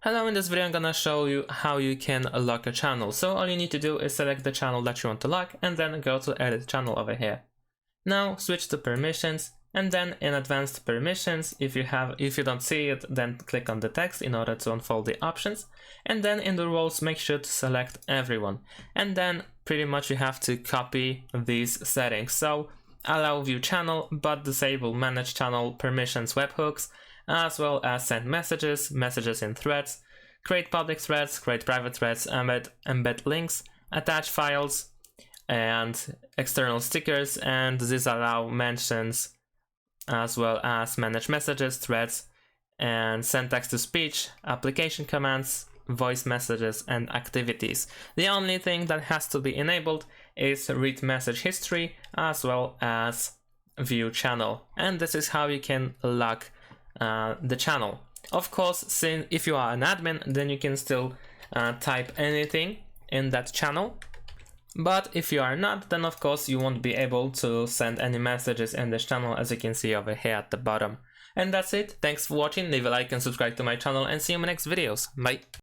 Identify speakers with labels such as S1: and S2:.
S1: Hello, in this video I'm gonna show you how you can lock a channel. So all you need to do is select the channel that you want to lock and then go to edit channel over here. Now switch to permissions and then in advanced permissions, if you don't see it, then click on the text in order to unfold the options. And then in the roles, make sure to select everyone. And then pretty much you have to copy these settings. So allow view channel, but disable manage channel permissions webhooks, as well as send messages, messages in threads, create public threads, create private threads, embed links, attach files, and external stickers, and disallow mentions, as well as manage messages, threads, and send text to speech, application commands, voice messages, and activities. The only thing that has to be enabled is read message history, as well as view channel. And this is how you can lock the channel. Of course, since if you are an admin, then you can still type anything in that channel. But if you are not, then of course you won't be able to send any messages in this channel, as you can see over here at the bottom. And that's it. Thanks for watching. Leave a like and subscribe to my channel, and see you in my next videos. Bye.